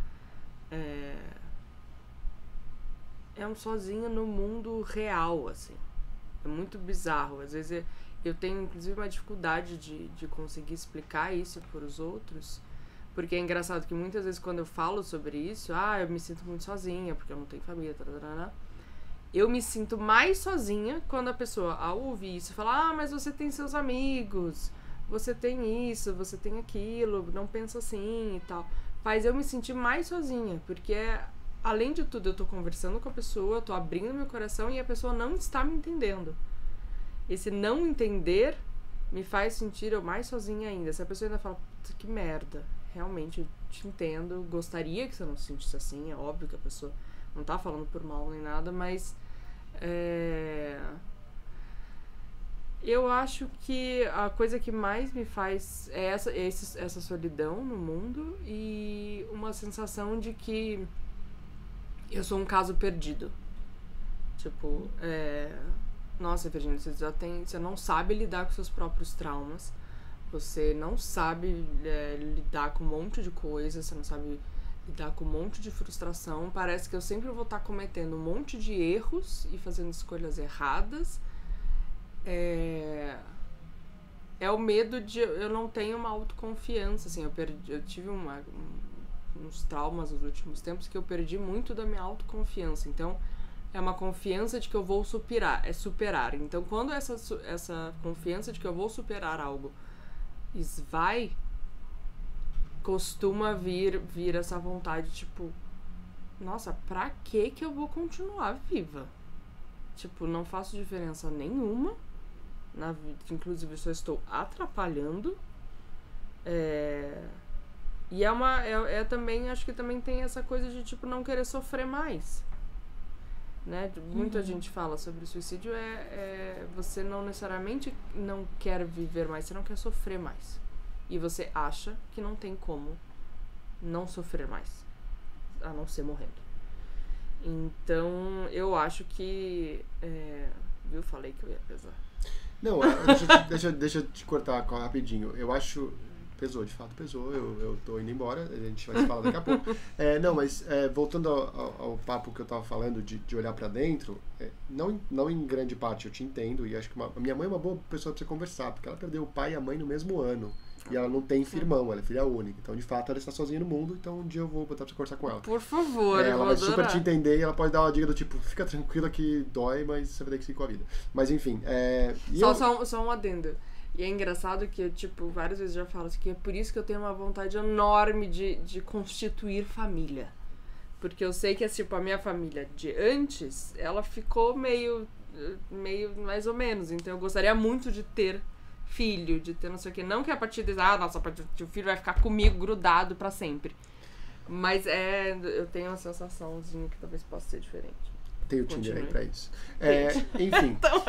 É um sozinho no mundo real, assim. É muito bizarro. Às vezes eu tenho, inclusive, uma dificuldade de conseguir explicar isso para os outros. Porque é engraçado que muitas vezes quando eu falo sobre isso, eu me sinto muito sozinha, porque eu não tenho família, eu me sinto mais sozinha quando a pessoa, ao ouvir isso, fala, mas você tem seus amigos, você tem isso, você tem aquilo, não pensa assim e tal. Faz eu me sentir mais sozinha, porque além de tudo, eu tô conversando com a pessoa, eu tô abrindo meu coração e a pessoa não está me entendendo. Esse não entender me faz sentir eu mais sozinha ainda. Se a pessoa ainda fala, que merda, realmente eu te entendo, gostaria que você não se sentisse assim, é óbvio que a pessoa não tá falando por mal nem nada, mas eu acho que a coisa que mais me faz é essa solidão no mundo e uma sensação de que eu sou um caso perdido. Tipo, nossa, Virgínia, você não sabe lidar com seus próprios traumas, você não sabe lidar com um monte de coisa, você não sabe lidar com um monte de frustração. Parece que eu sempre vou estar cometendo um monte de erros e fazendo escolhas erradas. é o medo de eu não tenho uma autoconfiança, assim, eu tive uns traumas nos últimos tempos que eu perdi muito da minha autoconfiança, então é uma confiança de que eu vou superar, então quando essa confiança de que eu vou superar algo esvai, costuma vir essa vontade, tipo, nossa, pra que eu vou continuar viva? Tipo, não faço diferença nenhuma na vida, inclusive eu só estou atrapalhando. E também, acho que também tem essa coisa de, tipo, não querer sofrer mais. Né? Muita gente fala sobre suicídio, você não necessariamente não quer viver mais, você não quer sofrer mais. E você acha que não tem como não sofrer mais, a não ser morrendo. Então, eu acho que... viu? Falei que eu ia pesar. Não, deixa eu te cortar rapidinho. Eu acho... Pesou, de fato pesou. Eu tô indo embora, a gente vai se falar daqui a pouco. Voltando ao papo que eu tava falando de olhar pra dentro, não em grande parte eu te entendo, e acho que a minha mãe é uma boa pessoa pra você conversar, porque ela perdeu o pai e a mãe no mesmo ano. E ela não tem irmão, ela é filha única. Então, de fato, ela está sozinha no mundo, então um dia eu vou botar pra você conversar com ela. Por favor, ela vai adorar. super te entender e ela pode dar uma dica do tipo, fica tranquila que dói, mas você vai ter que seguir com a vida. Mas enfim, Só um adendo. E é engraçado que eu, tipo, várias vezes já falo assim, que é por isso que eu tenho uma vontade enorme de constituir família. Porque eu sei que, tipo, a minha família de antes, ela ficou meio mais ou menos. Então eu gostaria muito de ter filho, de ter não sei o que. Não que a partir de nossa, o filho vai ficar comigo grudado pra sempre. Mas eu tenho uma sensaçãozinha que talvez possa ser diferente. Tem o Tinder aí pra isso. Enfim. Então,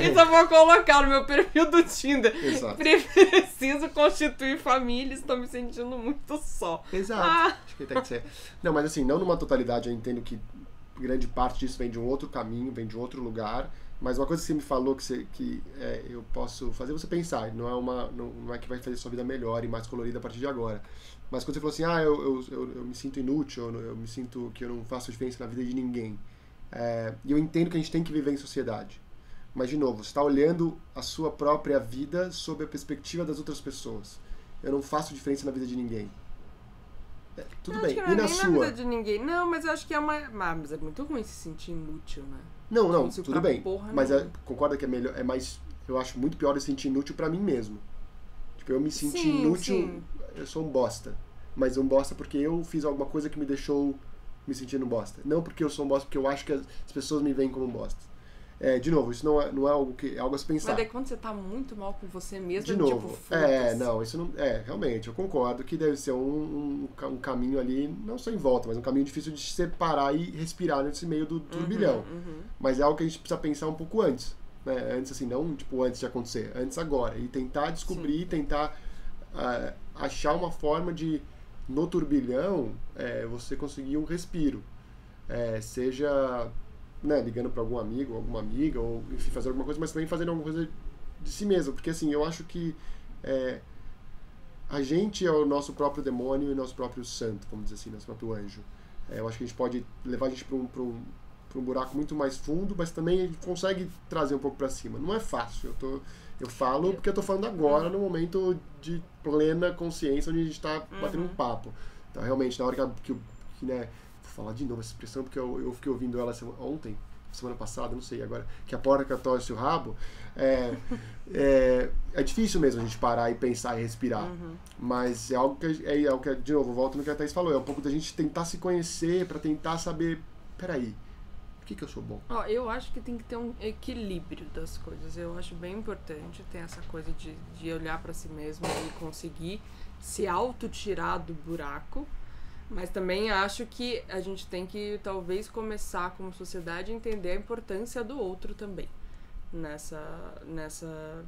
isso eu vou colocar no meu perfil do Tinder. Exato. Preciso constituir família, estou me sentindo muito só. Exato. Acho que tem que ser. Não, mas assim, não numa totalidade, eu entendo que grande parte disso vem de um outro caminho, vem de um outro lugar. Mas uma coisa que você me falou que eu posso fazer você pensar, não é que vai fazer sua vida melhor e mais colorida a partir de agora. Mas quando você falou assim, eu me sinto inútil, eu me sinto que eu não faço diferença na vida de ninguém. E eu entendo que a gente tem que viver em sociedade. Mas, de novo, você está olhando a sua própria vida sob a perspectiva das outras pessoas. Eu não faço diferença na vida de ninguém. Tudo bem, e na sua? Na vida de ninguém. Não, mas eu acho que mas é muito ruim se sentir inútil, né? Não, tudo bem. Mas concorda que é melhor, mais... Eu acho muito pior eu sentir inútil pra mim mesmo. Tipo, eu me senti inútil, sim. Eu sou um bosta. Mas um bosta porque eu fiz alguma coisa que me deixou me sentindo bosta. Não porque eu sou um bosta, porque eu acho que as pessoas me veem como um bosta. De novo, isso não é algo que é algo a se pensar. Mas daí quando você tá muito mal com você mesmo, de novo, isso não... realmente, eu concordo que deve ser um caminho ali, não só em volta, mas um caminho difícil de separar e respirar nesse meio do turbilhão. Mas é algo que a gente precisa pensar um pouco antes. Né? Antes, assim, não tipo antes de acontecer, antes agora. E tentar descobrir, tentar achar uma forma de, no turbilhão, você conseguir um respiro. Seja... Né, ligando para algum amigo, alguma amiga, ou enfim, fazer alguma coisa, mas também fazendo alguma coisa de si mesmo, porque assim, eu acho que a gente é o nosso próprio demônio e nosso próprio santo, vamos dizer assim, nosso próprio anjo. Eu acho que a gente pode levar a gente para um buraco muito mais fundo, mas também a gente consegue trazer um pouco para cima. Não é fácil, eu falo porque eu tô falando agora, no momento de plena consciência, onde a gente tá batendo um papo. Então, realmente, na hora que né, falar de novo essa expressão, porque eu fiquei ouvindo ela ontem, semana passada, não sei agora, que a porca torce o rabo, é difícil mesmo a gente parar e pensar e respirar. Mas é algo que, de novo, volto no que a Thaís falou, é um pouco da gente tentar se conhecer, para tentar saber, peraí, por que eu sou bom? Eu acho que tem que ter um equilíbrio das coisas. Eu acho bem importante ter essa coisa de olhar para si mesmo e conseguir se auto-tirar do buraco. Mas também acho que a gente tem que, talvez, começar como sociedade a entender a importância do outro também.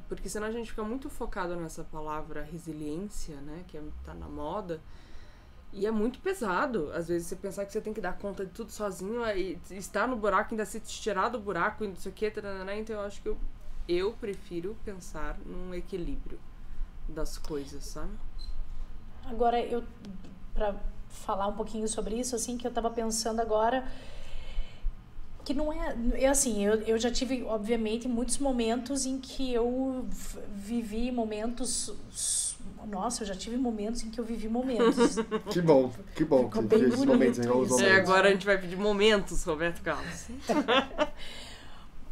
Porque senão a gente fica muito focado nessa palavra resiliência, né? Que tá na moda. E é muito pesado. Às vezes você pensar que você tem que dar conta de tudo sozinho e estar no buraco, ainda se tirar do buraco e não sei o que. Então eu acho que eu prefiro pensar num equilíbrio das coisas, sabe? Agora, pra falar um pouquinho sobre isso, assim, que eu tava pensando agora, que não é assim, eu já tive, obviamente, muitos momentos em que eu vivi momentos. Nossa, eu já tive momentos em que eu vivi momentos. Que bom que Ficou você bem viu esses momentos, bonito hein? Os isso. momentos. Agora a gente vai pedir momentos, Roberto Carlos.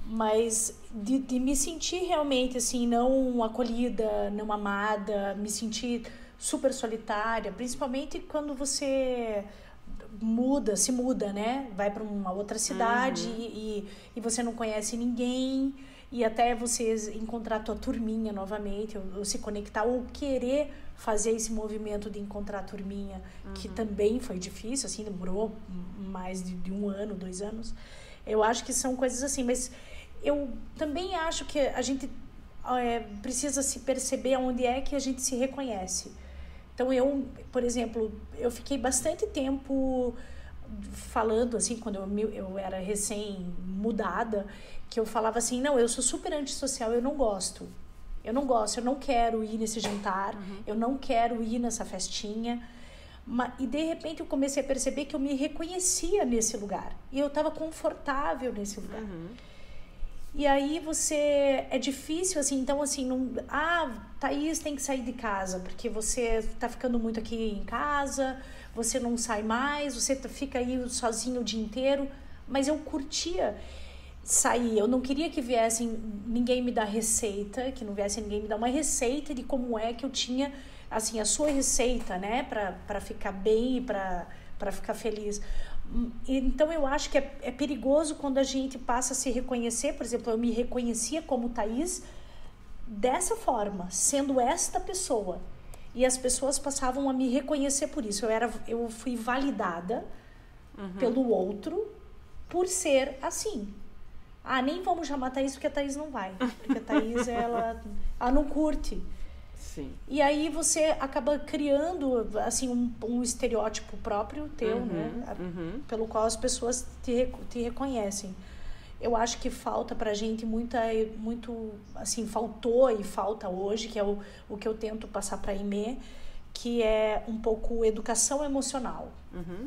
Mas de me sentir realmente assim, não acolhida, não amada, me sentir super solitária, principalmente quando você se muda, né? Vai para uma outra cidade e você não conhece ninguém, e até você encontrar a tua turminha novamente, ou se conectar, ou querer fazer esse movimento de encontrar a turminha, que também foi difícil, assim, demorou mais de 1 ano, 2 anos. Eu acho que são coisas assim, mas eu também acho que a gente precisa se perceber onde é que a gente se reconhece. Então eu, por exemplo, eu fiquei bastante tempo falando assim, quando eu era recém-mudada, que eu falava assim, não, eu sou super antissocial, eu não gosto, eu não quero ir nesse jantar, eu não quero ir nessa festinha. E de repente eu comecei a perceber que eu me reconhecia nesse lugar, e eu estava confortável nesse lugar. E aí é difícil, assim, então assim, Thaís tem que sair de casa, porque você tá ficando muito aqui em casa, você não sai mais, você fica aí sozinho o dia inteiro, mas eu curtia sair, eu não queria que viessem ninguém me dar receita, que não viesse ninguém me dar uma receita de como é que eu tinha, assim, a sua receita, né, pra ficar bem e pra ficar feliz. Então eu acho que é perigoso quando a gente passa a se reconhecer. Por exemplo, eu me reconhecia como Thaís dessa forma, sendo esta pessoa, e as pessoas passavam a me reconhecer por isso. Eu fui validada pelo outro por ser assim. Nem vamos chamar a Thaís porque a Thaís não vai, porque a Thaís ela não curte. Sim. E aí você acaba criando, assim, um estereótipo próprio teu, né? Pelo qual as pessoas te reconhecem. Eu acho que falta pra gente muito, assim, faltou e falta hoje, que é o que eu tento passar pra Aimee, que é um pouco educação emocional.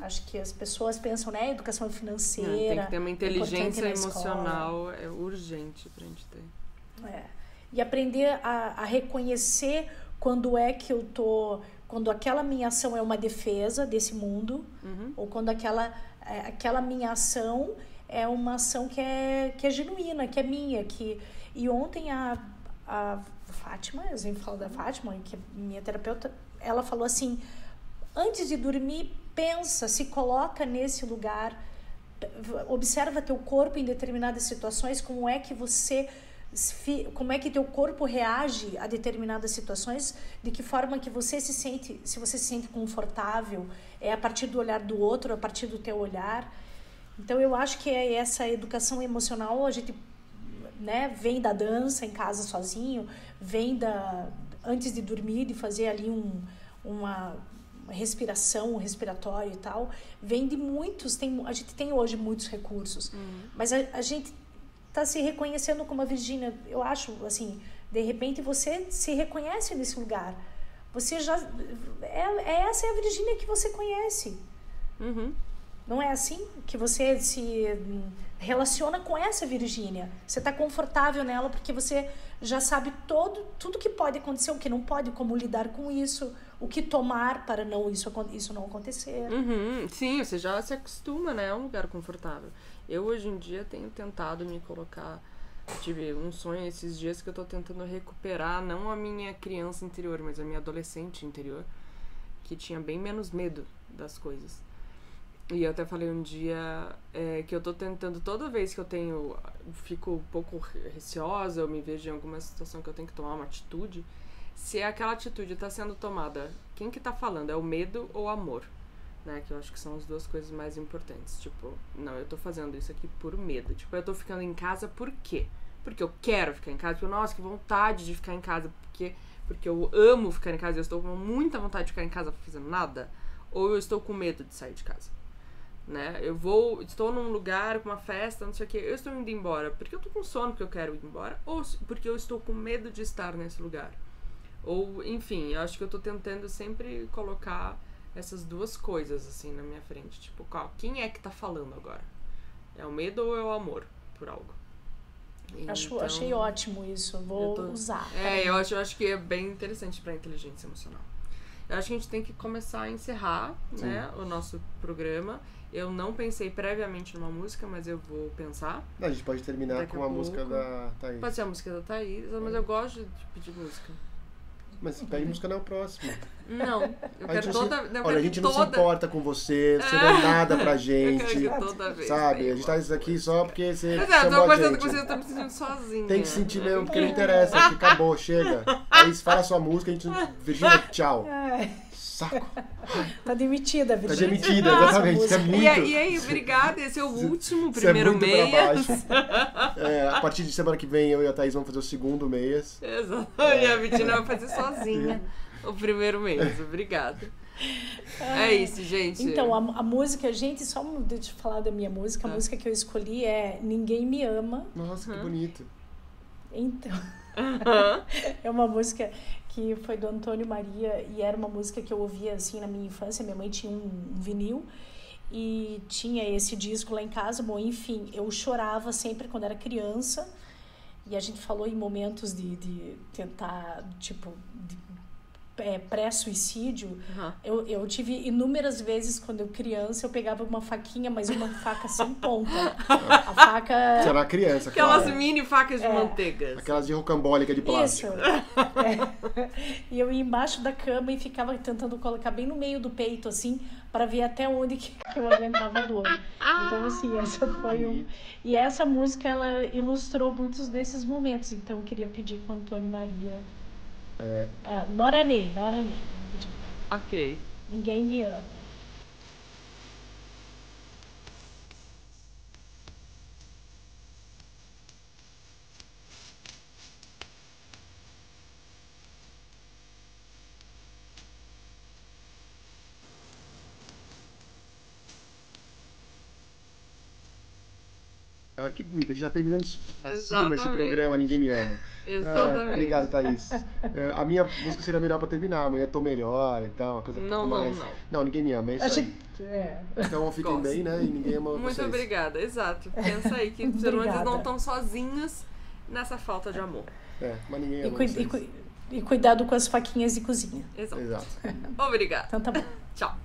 Acho que as pessoas pensam, né? Educação financeira. Tem que ter uma inteligência emocional, é urgente pra gente ter. E aprender a reconhecer quando é que eu tô... Quando aquela minha ação é uma defesa desse mundo, ou quando aquela minha ação é uma ação que é genuína, que é minha. E ontem a Fátima, eu sempre falo da Fátima, que é minha terapeuta, ela falou assim, antes de dormir, pensa, se coloca nesse lugar, observa teu corpo em determinadas situações, como é que teu corpo reage a determinadas situações, de que forma que você se sente, se você se sente confortável, a partir do olhar do outro, a partir do teu olhar. Então eu acho que essa educação emocional, a gente, né, vem da dança em casa sozinho, vem antes de dormir, de fazer ali uma respiração, um respiratório e tal, vem de muitos, a gente tem hoje muitos recursos, mas a gente tá se reconhecendo como a Virgínia. Eu acho, assim, de repente você se reconhece nesse lugar. Você já... essa é a Virgínia que você conhece. Não é assim? Que você se relaciona com essa Virgínia. Você tá confortável nela porque você já sabe tudo que pode acontecer, o que não pode, como lidar com isso, o que tomar para isso não acontecer. Sim, você já se acostuma, né? É um lugar confortável. Eu, hoje em dia, tenho tentado me colocar... Tive um sonho esses dias que eu tô tentando recuperar, não a minha criança interior, mas a minha adolescente interior, que tinha bem menos medo das coisas. E eu até falei um dia que eu tô tentando, toda vez que eu fico um pouco receosa, eu me vejo em alguma situação que eu tenho que tomar uma atitude, se aquela atitude tá sendo tomada, quem que tá falando? É o medo ou o amor? Né, que eu acho que são as duas coisas mais importantes. Tipo, não, eu tô fazendo isso aqui por medo. Tipo, eu tô ficando em casa por quê? Porque eu quero ficar em casa. Porque, nossa, que vontade de ficar em casa. Porque eu amo ficar em casa. Eu estou com muita vontade de ficar em casa fazendo nada. Ou eu estou com medo de sair de casa. Né? Estou num lugar, com uma festa, não sei o que. Eu estou indo embora porque eu tô com sono, porque eu quero ir embora. Ou porque eu estou com medo de estar nesse lugar. Ou, enfim, eu acho que eu tô tentando sempre colocar essas duas coisas, assim, na minha frente. Tipo, quem é que tá falando agora? É o medo ou é o amor por algo? Então, achei ótimo isso, vou usar. Eu acho que é bem interessante para a inteligência emocional. Eu acho que a gente tem que começar a encerrar, né, o nosso programa. Eu não pensei previamente numa música, mas eu vou pensar. A gente pode terminar com a música da Thaís. Pode ser a música da Thaís, mas eu gosto de pedir música. Mas pede música não, próximo. Não, eu quero toda... Olha, a gente não se importa com você não é nada pra gente. Eu quero que toda vez. Sabe? A gente tá aqui só porque você eu chamou tô a conversando gente. com você, eu tô me sentindo sozinha. Tem que sentir mesmo, porque não interessa, que acabou, chega. Aí fala a sua música, a gente... Virgínia, tchau. Saco. Tá demitida, Tá Virgínia. demitida, exatamente. Isso é muito... E aí, obrigada. Esse é o último Isso primeiro é muito mês. pra baixo. A partir de semana que vem, eu e a Thaís vamos fazer o segundo mês. Exato. E a Vitina vai fazer sozinha o primeiro mês. Obrigada. É isso, gente. Então, a música, gente, só deixa eu falar da minha música. A música que eu escolhi é Ninguém Me Ama. Nossa, que bonito. Então, é uma música que foi do Antônio Maria e era uma música que eu ouvia assim na minha infância. Minha mãe tinha um vinil e tinha esse disco lá em casa. Bom, enfim, eu chorava sempre quando era criança e a gente falou em momentos de tentar, tipo, pré-suicídio. Eu tive inúmeras vezes quando eu criança, eu pegava uma faquinha, mas uma faca sem ponta. A faca... Você era uma criança, Aquelas claro. mini facas de manteiga. Aquelas de rocambólica de plástico. Isso. E eu ia embaixo da cama e ficava tentando colocar bem no meio do peito, assim, para ver até onde que eu aguentava a dor. Então, assim, essa foi E essa música, ela ilustrou muitos desses momentos. Então, eu queria pedir com o Antônio Maria... Noranê. Ok. Ninguém me ama. Que bonito, a gente já terminando esse Exatamente. programa, Ninguém Me Ama. Exatamente. Obrigado, Thaís. A minha música seria melhor pra terminar, amanhã eu tô melhor e tal, uma coisa Não, mais. Não, Ninguém Me Ama, é isso aí. Então fiquem Gosto. bem, né? E ninguém ama Muito vocês. obrigada, exato. Pensa aí que os seres humanos não estão sozinhos nessa falta de amor. Mas ninguém ama vocês. E cuidado com as faquinhas de cozinha. Exato. Exato. Obrigada. Então tá bom. Tchau.